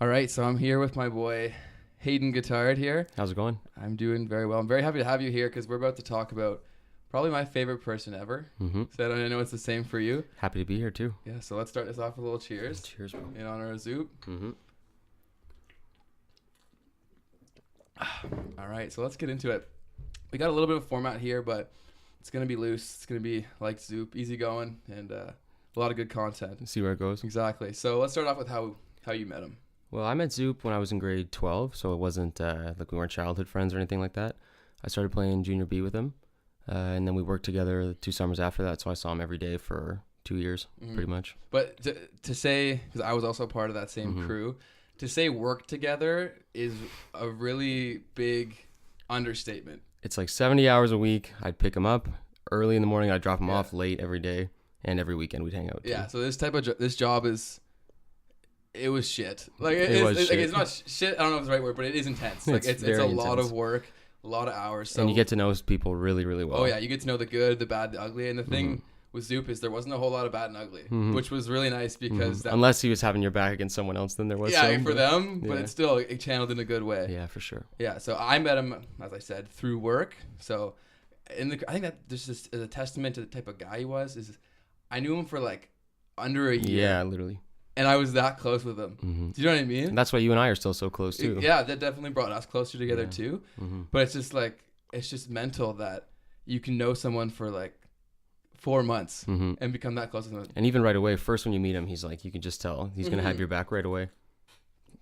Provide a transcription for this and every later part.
All right, so I'm here with my boy Hayden Guitard here. How's it going? I'm doing very well. I'm very happy to have you here because we're about to talk about probably my favorite person ever. Mm-hmm. So I know it's the same for you. Happy to be here too. Yeah, so let's start this off with a little cheers. Cheers, bro. In honor of Zoop. Mm-hmm. All right, so let's get into it. We got a little bit of format here, but it's going to be loose. It's going to be like Zoop, easy going, and a lot of good content. See where it goes. Exactly. So let's start off with how you met him. Well, I met Zoop when I was in grade 12, so it wasn't like we weren't childhood friends or anything like that. I started playing junior B with him, and then we worked together 2 summers after that, so I saw him every day for 2 years, pretty much. But to say, because I was also part of that same crew, to say work together is a really big understatement. It's like 70 hours a week. I'd pick him up early in the morning. I'd drop him off late every day, and every weekend we'd hang out. Yeah, so this type of this job is... It was shit. Like it's not shit. I don't know if it's the right word, but it is intense. Like it's a lot of work, a lot of hours. So, and you get to know people really, really well. Oh yeah, you get to know the good, the bad, the ugly. And the thing with Zoop is there wasn't a whole lot of bad and ugly, which was really nice because unless he was having your back against someone else, then there was for them. But it's still it channeled in a good way. Yeah, for sure. Yeah. So I met him, as I said, through work. So I think that this is a testament to the type of guy he was. Is I knew him for like under a year. Yeah, literally. And I was that close with him. Do you know what I mean? And that's why you and I are still so close too. Yeah, that definitely brought us closer together too. But it's just like, it's just mental that you can know someone for like 4 months and become that close with them. And even right away, first when you meet him, he's like, you can just tell he's going to have your back right away.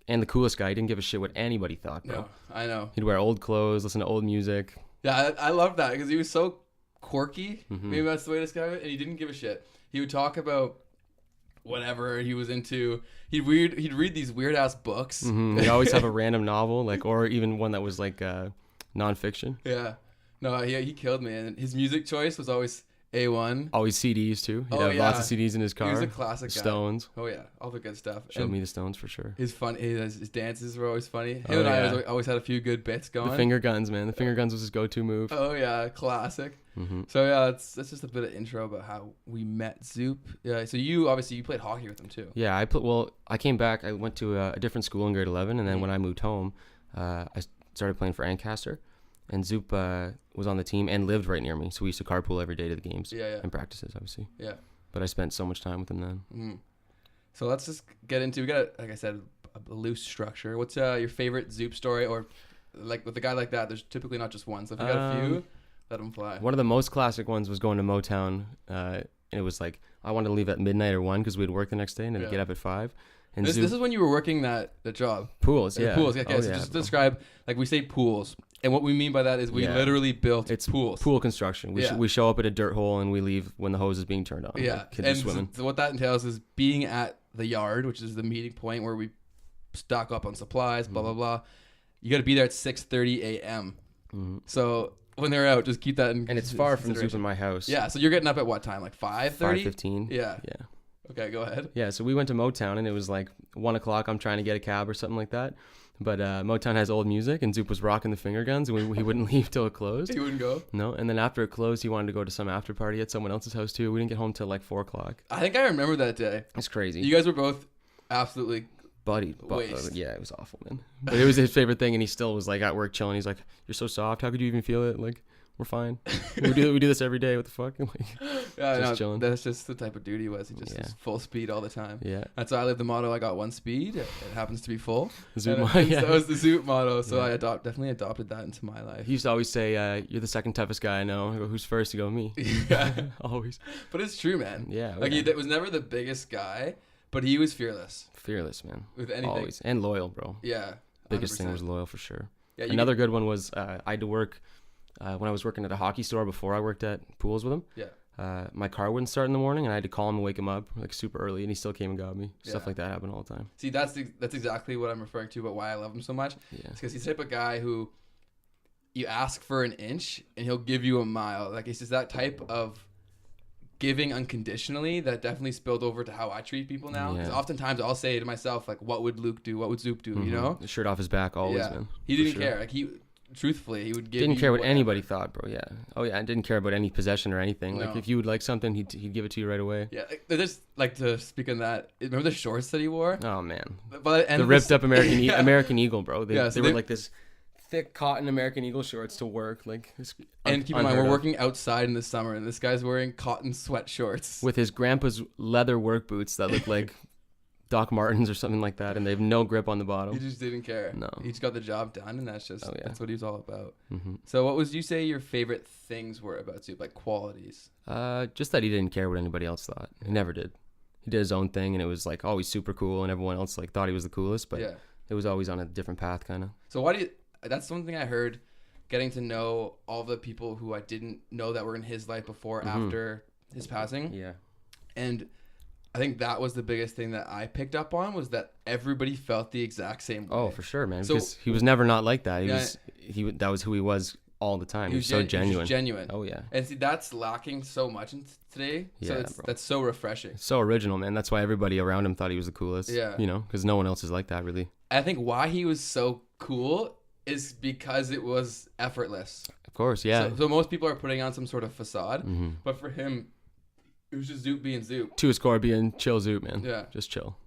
And the coolest guy, he didn't give a shit what anybody thought, bro. No, I know. He'd wear old clothes, listen to old music. Yeah, I love that because he was so quirky. Maybe that's the way to describe it. And he didn't give a shit. He would talk about whatever he was into. He'd read these weird ass books. He'd always have a random novel, like, or even one that was like nonfiction. Yeah, no, he killed me, and his music choice was always A1. Always CDs too. He'd have lots of CDs in his car. He was a classic guy. Stones. Oh yeah, all the good stuff. Showed me the Stones for sure. His dances were always funny. Him and I always had a few good bits going. The finger guns, man. The finger guns was his go-to move. Oh yeah, classic. So yeah, that's just a bit of intro about how we met Zoop. Yeah, so you played hockey with him too. Yeah, I came back. I went to a different school in grade 11, and then when I moved home, I started playing for Ancaster, and Zoop was on the team and lived right near me, so we used to carpool every day to the games and practices, obviously. Yeah. But I spent so much time with him then. So let's just get into. We got, like I said, a loose structure. What's your favorite Zoop story, or like with a guy like that? There's typically not just one. So if you got a few. Let them fly. One of the most classic ones was going to Motown. And it was like, I wanted to leave at midnight or 1 because we'd work the next day and then get up at 5. And this is when you were working the job. Pools, yeah. Pools, okay. So just describe, like we say pools. And what we mean by that is we literally built pools. Pool construction. We show up at a dirt hole and we leave when the hose is being turned on. Yeah. Like kids are swimming. So what that entails is being at the yard, which is the meeting point where we stock up on supplies, blah, blah, blah. You got to be there at 6:30 a.m. So... when they're out, just keep that in. And it's far from Zoop in my house. Yeah, so you're getting up at what time? Like 5:30? 5:15. Yeah. Okay, go ahead. Yeah, so we went to Motown, and it was like 1 o'clock. I'm trying to get a cab or something like that. But Motown has old music, and Zoop was rocking the finger guns, and he wouldn't leave till it closed. He wouldn't go? No, and then after it closed, he wanted to go to some after party at someone else's house, too. We didn't get home till like 4 o'clock. I think I remember that day. It's crazy. You guys were both absolutely... Yeah, it was awful, man. But it was his favorite thing, and he still was like at work chilling. He's like, "You're so soft. How could you even feel it? Like, we're fine. we do this every day. What the fuck?" Like, chilling. That's just the type of dude he was. He just was full speed all the time. Yeah, that's why I live the motto. I got one speed. It happens to be full. Zoop that was the Zoop motto. So I definitely adopted that into my life. He used to always say, "You're the second toughest guy I know." I go, "Who's first?" You go, "Me." Yeah, always. But it's true, man. Yeah, like he was never the biggest guy. But he was fearless. Fearless, man. With anything. Always. And loyal, bro. Yeah. 100%. Biggest thing was loyal for sure. Yeah, another good one was I had to work when I was working at a hockey store before I worked at pools with him. Yeah. My car wouldn't start in the morning, and I had to call him and wake him up like super early, and he still came and got me. Stuff like that happened all the time. See, that's exactly what I'm referring to about why I love him so much. Yeah. It's because he's the type of guy who you ask for an inch, and he'll give you a mile. Like, it's just that type of giving unconditionally that definitely spilled over to how I treat people now. Because oftentimes I'll say to myself, like, what would Luke do? What would Zoop do? You know? The shirt off his back always, man. He didn't care. Like, truthfully, he would give. Didn't care what whatever. anybody thought, bro. Yeah. Oh yeah, and didn't care about any possession or anything. No. Like if you would like something, he'd give it to you right away. Yeah, just like to speak on that. Remember the shorts that he wore? Oh man, The ripped up American Eagle, bro. They so were like this thick cotton American Eagle shorts to work. Like, and keep in mind, we're working outside in the summer, and this guy's wearing cotton sweat shorts with his grandpa's leather work boots that look like Doc Martens or something like that, and they have no grip on the bottom. He just didn't care. No, he just got the job done, and that's what he was all about. Mm-hmm. So, what would you say your favorite things were about Zup, like qualities? Just that he didn't care what anybody else thought. He never did. He did his own thing, and it was like always super cool, and everyone else like thought he was the coolest, but it was always on a different path, kind of. So that's one thing I heard, getting to know all the people who I didn't know that were in his life before, after his passing. Yeah. And I think that was the biggest thing that I picked up on, was that everybody felt the exact same way. Oh, for sure, man. So, because he was never not like that. That was who he was all the time. He was so genuine. He was genuine. Oh yeah. And see, that's lacking so much today. Yeah, so that's so refreshing. So original, man. That's why everybody around him thought he was the coolest. Yeah. You know, because no one else is like that, really. I think why he was so cool is because it was effortless. Of course, yeah. So most people are putting on some sort of facade, but for him, it was just Zoop being Zoop. To his core, being chill Zoop, man. Yeah. Just chill.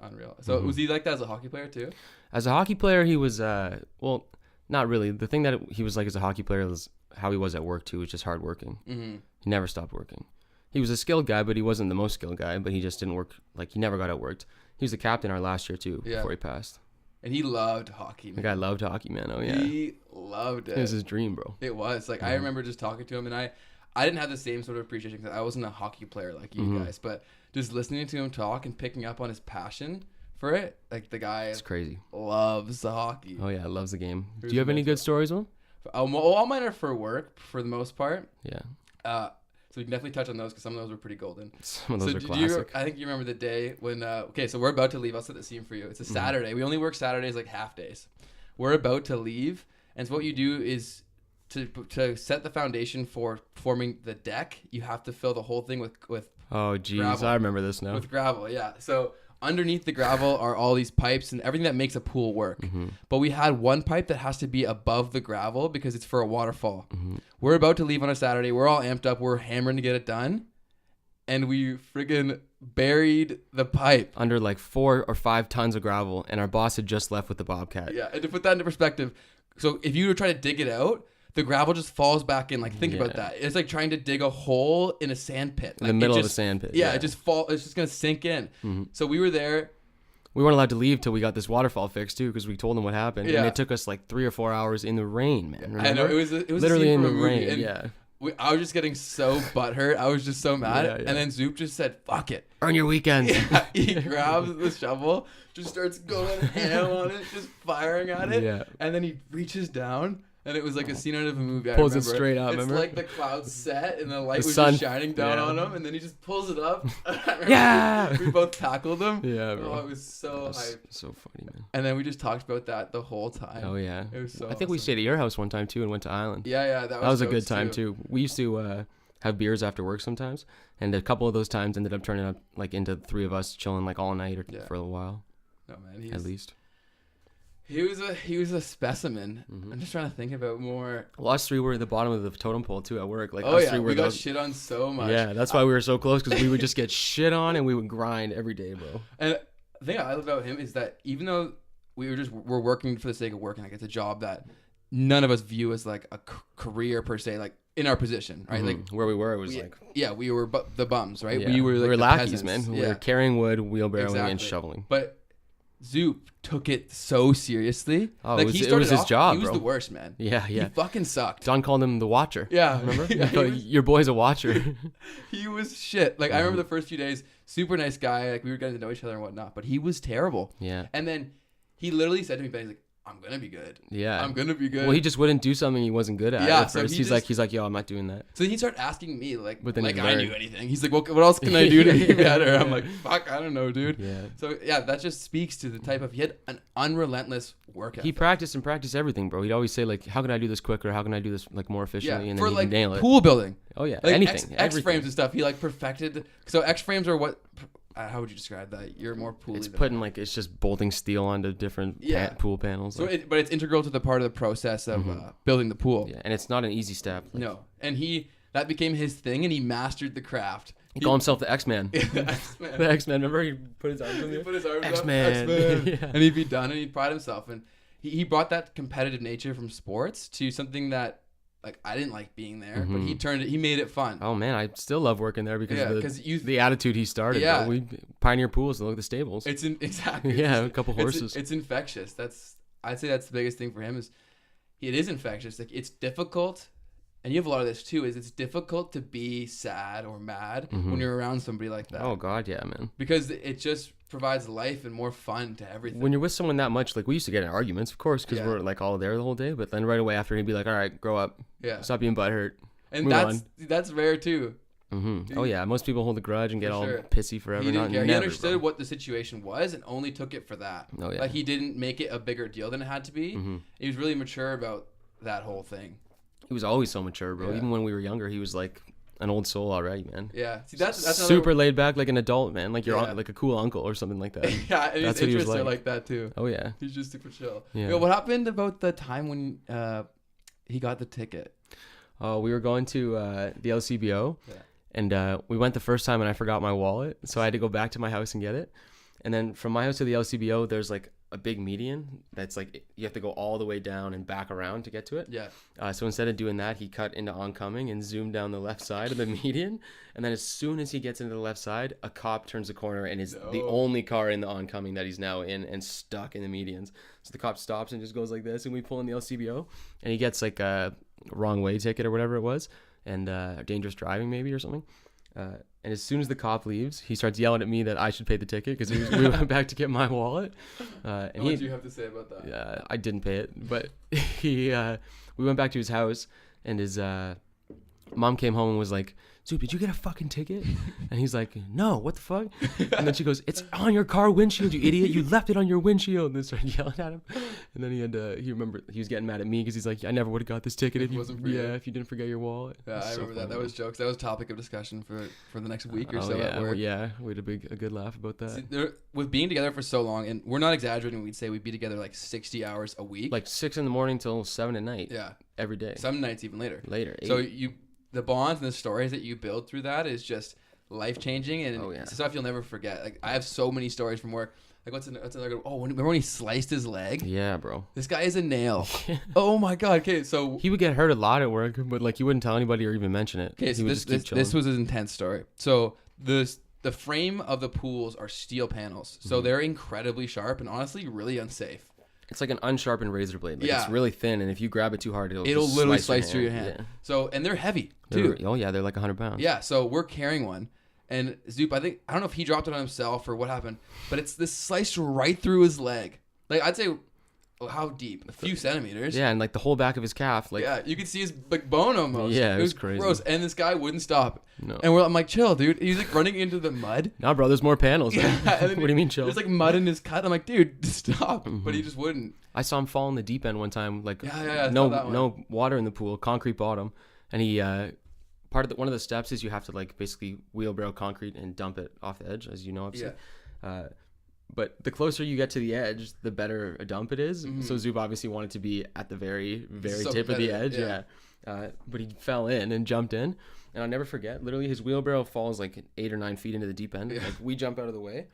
Unreal. So was he like that as a hockey player too? As a hockey player, he was, well, not really. The thing that he was like as a hockey player was how he was at work too, which is hardworking. Mm-hmm. He never stopped working. He was a skilled guy, but he wasn't the most skilled guy, but he just didn't work, like he never got outworked. He was the captain our last year too, before he passed. And he loved hockey, man. The guy loved hockey, man. Oh, yeah. He loved it. It was his dream, bro. It was. Like, I remember just talking to him, and I didn't have the same sort of appreciation because I wasn't a hockey player like you guys, but just listening to him talk and picking up on his passion for it, like the guy it's crazy. Loves the hockey. Oh, yeah. Loves the game. Do you have any good stories, Will? All mine are for work, for the most part. Yeah. So we can definitely touch on those because some of those were pretty golden. Some of those are classic. I think you remember the day when, so we're about to leave. I'll set the scene for you. It's a Saturday. We only work Saturdays, like half days. We're about to leave. And so what you do is to set the foundation for forming the deck, you have to fill the whole thing with oh, geez. Gravel. I remember this now. With gravel, yeah. So underneath the gravel are all these pipes and everything that makes a pool work. But we had one pipe that has to be above the gravel because it's for a waterfall. We're about to leave on a Saturday. We're all amped up. We're hammering to get it done. And we friggin' buried the pipe. Under like 4 or 5 tons of gravel. And our boss had just left with the Bobcat. Yeah. And to put that into perspective, so if you were trying to dig it out, the gravel just falls back in. Like, think about that. It's like trying to dig a hole in a sand pit. Like, in the middle of a sand pit. Yeah, it just it's just going to sink in. So we were there. We weren't allowed to leave till we got this waterfall fixed too, because we told them what happened. Yeah. And it took us like 3 or 4 hours in the rain, man. Remember? I know. It was literally in the rain. Yeah. I was just getting so butthurt. I was just so mad. Yeah. And then Zoop just said, fuck it. Earn your weekends. Yeah, he grabs the shovel, just starts going ham on it, just firing at it. Yeah. And then he reaches down. And it was like a scene out of a movie. Pulls it straight up, remember? It's like the clouds set and the light was just shining down on him. And then he just pulls it up. Yeah! We both tackled him. Yeah, bro. Oh, it was so hype. So funny, man. And then we just talked about that the whole time. Oh, yeah. It was so I think we stayed at your house one time, too, and went to Island. Yeah. That was a good time, too. We used to have beers after work sometimes. And a couple of those times ended up turning up like into 3 of us chilling like all night or for a little while. No, man. At least. He was a specimen. I'm just trying to think about more. Well, us 3 were at the bottom of the totem pole too at work. Like, we got shit on so much. Yeah, that's why we were so close, because we would just get shit on and we would grind every day, bro. And the thing I love about him is that even though we're working for the sake of working, like it's a job that none of us view as like a career per se, like in our position, right? Like where we were, it was we were the bums, right? Yeah. We were like we were lackeys, peasants. man. We were carrying wood, wheelbarrowing, and shoveling. But Zoop took it so seriously. Oh, like, it was his job, He was bro. the worst, man. Yeah. He fucking sucked. Don called him the Watcher. Yeah. Remember? Your boy's a watcher. He was shit. Like, I remember the first few days, super nice guy. Like, we were getting to know each other and whatnot, but he was terrible. Yeah. And then he literally said to me, Ben, he's like, I'm going to be good. Yeah. I'm going to be good. Well, he just wouldn't do something he wasn't good at. Yeah. At first. He's like, yo, I'm not doing that. So he started asking me, like I knew anything. He's like, well, what else can I do to be better? I'm like, fuck, I don't know, dude. Yeah. So, yeah, that just speaks to the type of, he had an unrelentless work ethic. He practiced everything, bro. He'd always say, like, how can I do this quicker? How can I do this, like, more efficiently? And then he'd nail it. Pool building. Oh, yeah. Like anything. X-frames and stuff. He, like, perfected. So X-frames are what how would you describe that? You're more pooly. It's putting like it's just bolting steel onto different pool panels. So, but it's integral to the part of the process of building the pool. Yeah, and it's not an easy step. Like, no, and that became his thing, and he mastered the craft. He called himself the X-Man. The X-Man. Remember, he put his arms up. X-Man. Yeah. And he'd be done, and he'd pride himself, and he brought that competitive nature from sports to something that. Like I didn't like being there, but he made it fun. Oh man, I still love working there because the attitude he started. Yeah, bro. We pioneer pools and look at the stables. Exactly. Yeah, a couple horses. It's infectious. I'd say that's the biggest thing for him is it is infectious. Like it's difficult, and you have a lot of this too. Is it's difficult to be sad or mad when you're around somebody like that. Oh God, yeah, man. Because it just provides life and more fun to everything. When you're with someone that much, like we used to get in arguments, of course, because we're like all there the whole day. But then right away after, he'd be like, "All right, grow up. Yeah, stop being butthurt." And that's rare too. Oh yeah, most people hold a grudge and get all pissy forever. He didn't care. He understood what the situation was and only took it for that. Oh yeah. Like he didn't make it a bigger deal than it had to be. He was really mature about that whole thing. He was always so mature, bro. Yeah. Even when we were younger, he was like an old soul already, man. Yeah. See, that's super laid back, like an adult, man. Like you're like a cool uncle or something like that. Yeah, and his interests are like that too. Oh yeah. He's just super chill. Yeah. What happened about the time when he got the ticket? We were going to the LCBO, and we went the first time, and I forgot my wallet, so I had to go back to my house and get it. And then from my house to the LCBO, there's like a big median that's like you have to go all the way down and back around to get to it. Yeah. So instead of doing that, he cut into oncoming and zoomed down the left side of the median. And then as soon as he gets into the left side, a cop turns the corner and is the only car in the oncoming that he's now in and stuck in the medians. So the cop stops and just goes like this, and we pull in the LCBO, and he gets like a wrong way ticket or whatever it was, and dangerous driving maybe or something. And as soon as the cop leaves, he starts yelling at me that I should pay the ticket because we went back to get my wallet. And what did you have to say about that? Yeah, I didn't pay it, but we went back to his house, and his mom came home and was like, "Zup, did you get a fucking ticket?" And he's like, "No, what the fuck?" And then she goes, "It's on your car windshield, you idiot! You left it on your windshield." And then started yelling at him. And then he remembered he was getting mad at me because he's like, "I never would have got this ticket if you didn't forget your wallet." Yeah, I remember that. That was jokes. That was topic of discussion for the next week or so. Yeah, we had a good laugh about that. See, with being together for so long, and we're not exaggerating when we'd say we'd be together like 60 hours a week, like 6 a.m. till 7 at night. Yeah, every day. Some nights even later. 8. So the bonds and the stories that you build through that is just life-changing, and it's stuff you'll never forget. Like I have so many stories from work. Like what's another good? Oh, remember when he sliced his leg? Yeah, bro. This guy is a nail. Oh my god. Okay, so he would get hurt a lot at work, but like he wouldn't tell anybody or even mention it. Okay, so this was an intense story. So the frame of the pools are steel panels, so they're incredibly sharp and honestly really unsafe. It's like an unsharpened razor blade. Like it's really thin, and if you grab it too hard, it'll literally slice through your hand. Yeah. So, and they're heavy too. They're like 100 pounds. Yeah, so we're carrying one, and Zoop, I don't know if he dropped it on himself or what happened, but it's this sliced right through his leg. Like I'd say, how deep? A few centimeters. Yeah, and like the whole back of his calf. Like you could see his like bone almost. Yeah, it was crazy. Gross, and this guy wouldn't stop. No. And I'm like, chill, dude. He's like running into the mud. Nah, bro, there's more panels. Yeah, what do you mean chill? There's like mud in his cut. I'm like, dude, stop. But he just wouldn't. I saw him fall in the deep end one time. Like no water in the pool, concrete bottom, and he one of the steps is you have to like basically wheelbarrow concrete and dump it off the edge, as you know, obviously. Yeah. But the closer you get to the edge, the better a dump it is. Mm-hmm. So Zub obviously wanted to be at the very, very tip of the edge. Yeah. But he fell in and jumped in. And I'll never forget, literally his wheelbarrow falls like 8 or 9 feet into the deep end. Yeah. Like we jump out of the way.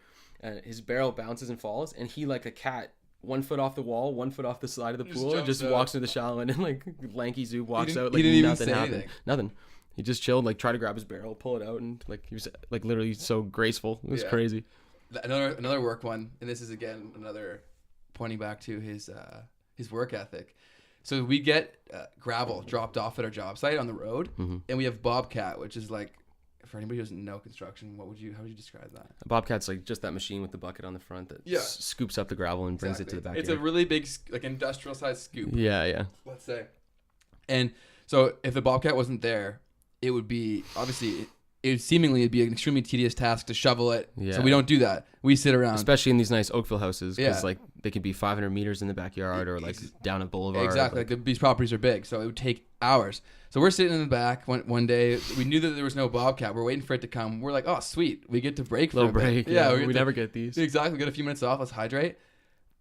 His barrel bounces and falls. And he, like a cat, 1 foot off the wall, 1 foot off the side of the pool, just walks into the shallow end. And like lanky Zub walks out like nothing happened. Nothing. He just chilled, like tried to grab his barrel, pull it out. And like he was like literally so graceful. It was crazy. Another work one, and this is again another pointing back to his work ethic. So we get gravel dropped off at our job site on the road, and we have Bobcat, which is like, for anybody who doesn't know construction, how would you describe that? A Bobcat's like just that machine with the bucket on the front that scoops up the gravel and brings it to the back. It's a really big, like industrial sized scoop. Yeah. Let's say. And so if the Bobcat wasn't there, it would be obviously it'd be an extremely tedious task to shovel it. Yeah. So we don't do that. We sit around. Especially in these nice Oakville houses, because like they could be 500 meters in the backyard or like down a boulevard. Exactly. Like these properties are big, so it would take hours. So we're sitting in the back one day. We knew that there was no bobcat. We're waiting for it to come. We're like, oh, sweet. We get to break for a break. bit. Yeah, we never get these. Exactly. We get a few minutes off. Let's hydrate.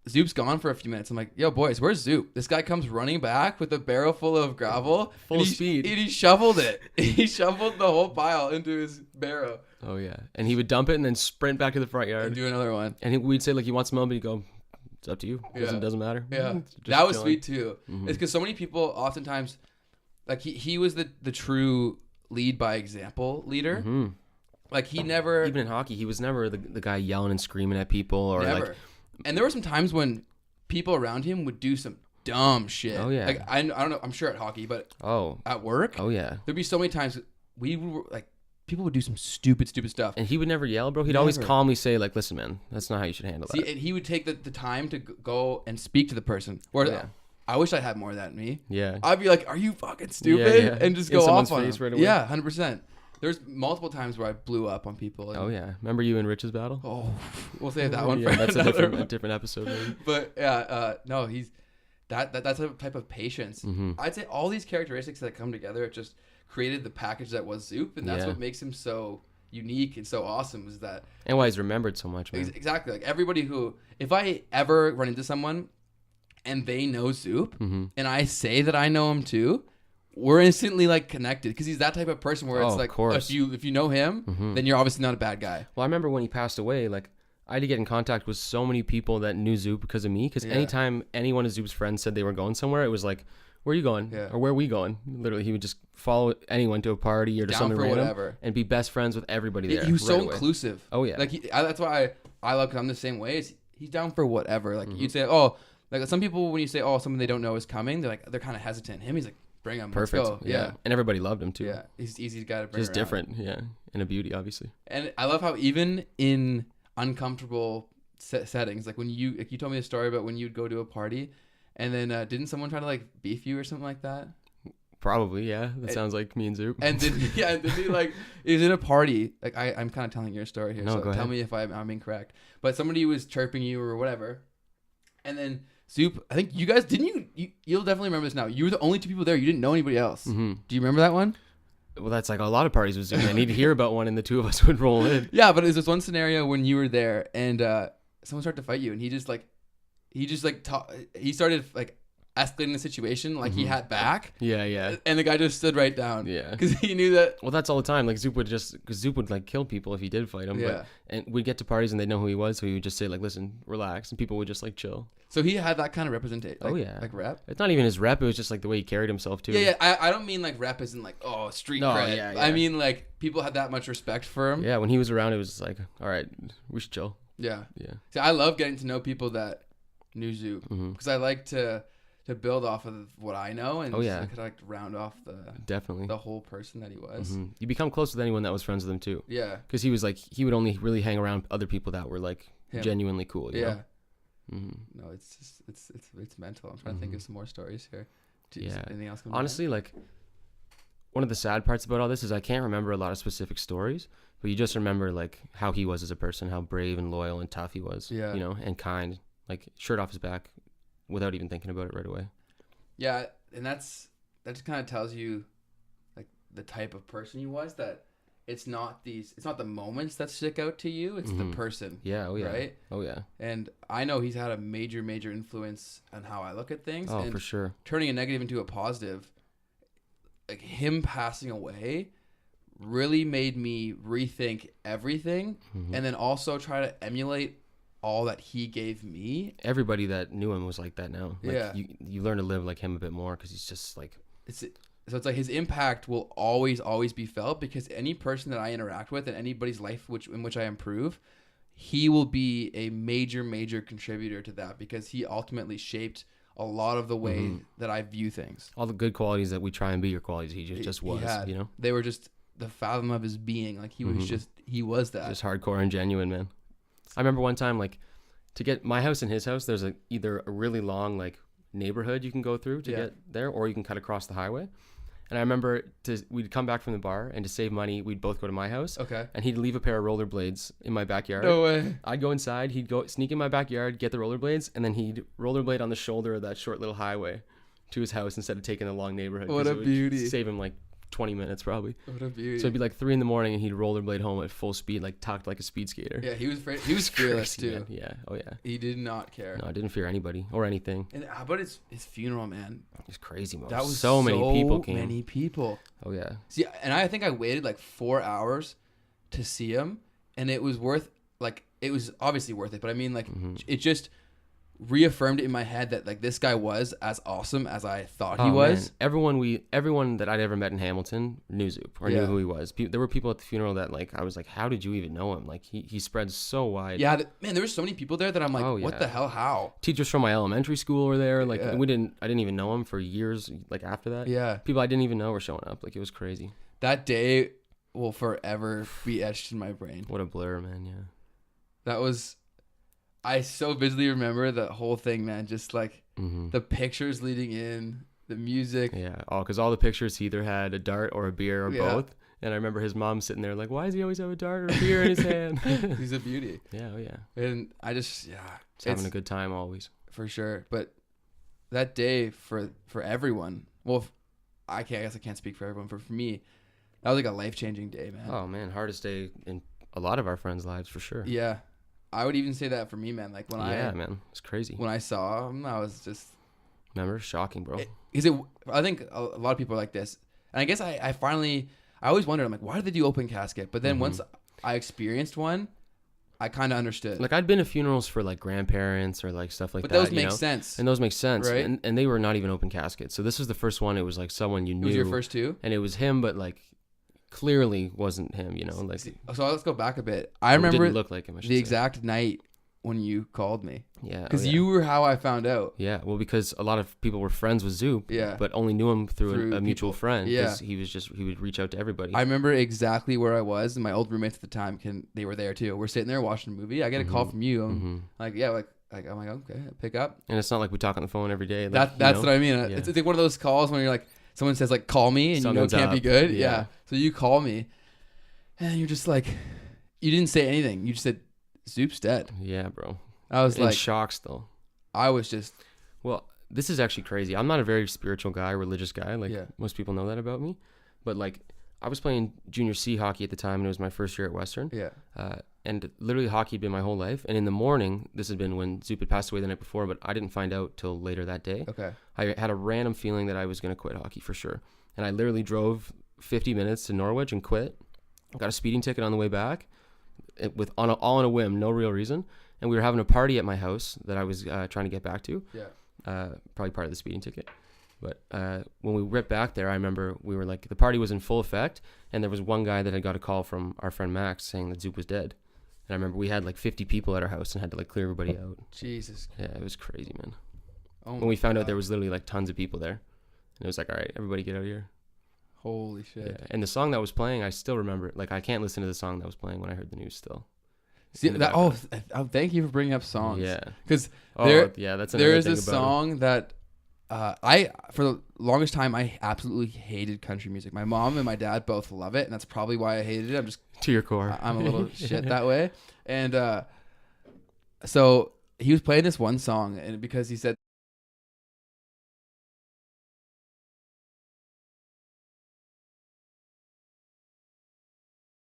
Zoop's gone for a few minutes. I'm like, yo, boys, where's Zoop? This guy comes running back with a barrel full of gravel. Full speed. And he shoveled it. He shoveled the whole pile into his barrow. Oh, yeah. And he would dump it and then sprint back to the front yard. And do another one. And we'd say, like, you want some milk? And he'd go, it's up to you. It doesn't matter. Yeah. That was sweet, too. Mm-hmm. It's because so many people oftentimes, like, he was the true lead by example leader. Mm-hmm. Like, he never... Even in hockey, he was never the guy yelling and screaming at people or never. like... And there were some times when people around him would do some dumb shit. Oh, yeah. Like, I don't know. I'm sure at hockey, but at work. Oh, yeah. There'd be so many times we were like, people would do some stupid stuff. And he would never yell, bro. He'd always calmly say, like, listen, man, that's not how you should handle that. And he would take the time to go and speak to the person. Or I wish I had more of that in me. Yeah. I'd be like, are you fucking stupid? Yeah. And just go off on him. Right away. Yeah, 100%. There's multiple times where I blew up on people. Oh, yeah. Remember you and Rich's battle? Oh, we'll save that one for that's a different episode. Maybe. But, yeah, no, he's... That's a type of patience. Mm-hmm. I'd say all these characteristics that come together, it just created the package that was Zoop, and that's what makes him so unique and so awesome. Is that and why he's remembered so much, man. Exactly. Like everybody who, if I ever run into someone and they know Zoop, and I say that I know him too, we're instantly like connected because he's that type of person where it's like, if you know him, then you're obviously not a bad guy. Well, I remember when he passed away, like. I had to get in contact with so many people that knew Zoop because of me. Because anytime any one of Zoop's friends said they were going somewhere, it was like, "Where are you going?" Or "Where are we going?" Literally, he would just follow anyone to a party or to something random, whatever, and be best friends with everybody there. He was so inclusive. Oh yeah, like that's why I love. Cause I'm the same way. He's down for whatever. Like you'd say, oh, like some people when you say, oh, someone they don't know is coming, they're kind of hesitant. Him, he's like, bring him. Perfect. Let's go. Yeah, and everybody loved him too. Yeah, he's easy guy to bring. Just different. Yeah, and a beauty, obviously. And I love how even in uncomfortable settings, like when you told me a story about when you'd go to a party and then didn't someone try to like beef you or something like that? Probably, yeah. That sounds like me and Zoop. And then he like he was in a party, like I'm kind of telling your story here, so go tell ahead. me if I'm incorrect, but somebody was chirping you or whatever, and then Zoop, I think you guys you'll definitely remember this now, you were the only two people there, you didn't know anybody else. Do you remember that one? Well, that's like a lot of parties with Zoop. I need to hear about one and the two of us would roll in. Yeah, but there's this one scenario when you were there and someone started to fight you, and he started like escalating the situation, like he had back. Yeah. And the guy just stood right down. Yeah. Because he knew that. Well, that's all the time. Like Zoop would like kill people if he did fight him. Yeah. And we'd get to parties and they'd know who he was, so he would just say like, "Listen, relax," and people would just like chill. So he had that kind of representation. Like, oh yeah. Like rep. It's not even his rep. It was just like the way he carried himself too. Yeah. I don't mean like rep isn't like street cred. Yeah. I mean like people had that much respect for him. Yeah. When he was around, it was like, all right, we should chill. Yeah. Yeah. See, I love getting to know people that knew Zoop because I like to build off of what I know and kind of like round off the whole person that he was. You become close with anyone that was friends with him too. Yeah. Because he was like he would only really hang around other people that were like genuinely cool. You know? No, it's just it's mental. I'm trying to think of some more stories here. Anything else? Honestly, like one of the sad parts about all this is I can't remember a lot of specific stories, but you just remember like how he was as a person, how brave and loyal and tough he was. Yeah. You know, and kind, like shirt off his back, without even thinking about it right away. Yeah, and that just kind of tells you like the type of person he was. That it's not the moments that stick out to you. It's the person. Yeah. Oh yeah. Right. Oh yeah. And I know he's had a major influence on how I look at things. Oh, and for sure. Turning a negative into a positive. Like him passing away really made me rethink everything, and then also try to emulate all that he gave me. Everybody that knew him was like that now. Like, yeah. You learn to live like him a bit more because he's just like... So it's like his impact will always be felt because any person that I interact with in anybody's life in which I improve, he will be a major contributor to that because he ultimately shaped a lot of the way that I view things. All the good qualities that we try and be your qualities, he just was, you know? They were just the fathom of his being. Like he was he was that. Just hardcore and genuine, man. I remember one time, like, to get my house and his house, there's either a really long, like, neighborhood you can go through to get there, or you can cut across the highway. And I remember we'd come back from the bar, and to save money, we'd both go to my house. Okay. And he'd leave a pair of rollerblades in my backyard. No way. I'd go inside. He'd go sneak in my backyard, get the rollerblades, and then he'd rollerblade on the shoulder of that short little highway to his house instead of taking the long neighborhood. What a beauty. Save him like 20 minutes probably. What a beauty. So it'd be like 3 a.m, and he'd rollerblade home at full speed, like talked like a speed skater. Yeah, he was fearless too. Man. Yeah. Oh yeah. He did not care. No, I didn't fear anybody or anything. And how about his funeral, man? It's crazy, man. That was so many people came. Many people. Oh yeah. See, and I think I waited like 4 hours to see him, and it was obviously worth it. But I mean, like, it just reaffirmed it in my head that like this guy was as awesome as I thought he was. Man. Everyone that I'd ever met in Hamilton knew Zoop or knew who he was. There were people at the funeral that like I was like, how did you even know him? Like he spread so wide. Yeah, man, there were so many people there that I'm like, what the hell? How? Teachers from my elementary school were there. Like I didn't even know him for years. Like after that, people I didn't even know were showing up. Like it was crazy. That day will forever be etched in my brain. What a blur, man. Yeah. That was. I so vividly remember the whole thing, man. Just like the pictures leading in, the music. Yeah, because all the pictures he either had a dart or a beer or both. And I remember his mom sitting there like, why does he always have a dart or a beer in his hand? He's a beauty. Yeah, oh yeah. And I just, having a good time always. For sure. But that day for everyone, well, I guess I can't speak for everyone. For me, that was like a life-changing day, man. Oh, man. Hardest day in a lot of our friends' lives for sure. Yeah. I would even say that for me, man. Like when man, it's crazy. When I saw him, I was just. Remember, shocking, bro. I think a lot of people are like this, and I guess I always wondered. I'm like, why did they do open casket? But then once I experienced one, I kind of understood. Like I'd been to funerals for like grandparents or like stuff like that. But those make sense. And those make sense, right? And they were not even open caskets. So this was the first one. It was like someone you knew. It was your first two, and it was him, but like. Clearly wasn't him, you know. Like, so let's go back a bit. I remember didn't look like him, the exact night when you called me. Yeah, because you were how I found out. Yeah, well, because a lot of people were friends with Zoop. Yeah, but only knew him through a mutual friend. Yeah, he would reach out to everybody. I remember exactly where I was, and my old roommates at the time they were there too. We're sitting there watching a movie. I get a call from you. I'm like, I'm like, okay, pick up. And it's not like we talk on the phone every day. Like, that's what I mean. Yeah. It's like one of those calls when you're like, someone says like, call me, and Something's it can't be good. Yeah. So you call me. And you're just like, you didn't say anything. You just said, Zoop's dead. Yeah, bro. I was in shock still. I was just. Well, this is actually crazy. I'm not a very spiritual guy, religious guy. Like most people know that about me. But like, I was playing junior C hockey at the time, and it was my first year at Western. Yeah. And literally hockey had been my whole life. And in the morning, this had been when Zoop had passed away the night before, but I didn't find out till later that day. Okay. I had a random feeling that I was going to quit hockey for sure. And I literally drove 50 minutes to Norwich and quit. Got a speeding ticket on the way back, all on a whim, no real reason. And we were having a party at my house that I was trying to get back to. Yeah. Probably part of the speeding ticket. But when we ripped back there, I remember we were like, the party was in full effect, and there was one guy that had got a call from our friend Max saying that Zoop was dead. And I remember we had like 50 people at our house and had to like clear everybody out. Jesus. Yeah, it was crazy, man. Oh when we found out there was literally like tons of people there, and it was like, all right, everybody get out of here. Holy shit. Yeah. And the song that was playing, I still remember it. Like, I can't listen to the song that was playing when I heard the news still. See, thank you for bringing up songs. Yeah. Because that's there is a song that for the longest time, I absolutely hated country music. My mom and my dad both love it, and that's probably why I hated it. I'm just... To your core. I'm a little shit that way. And so he was playing this one song, and because he said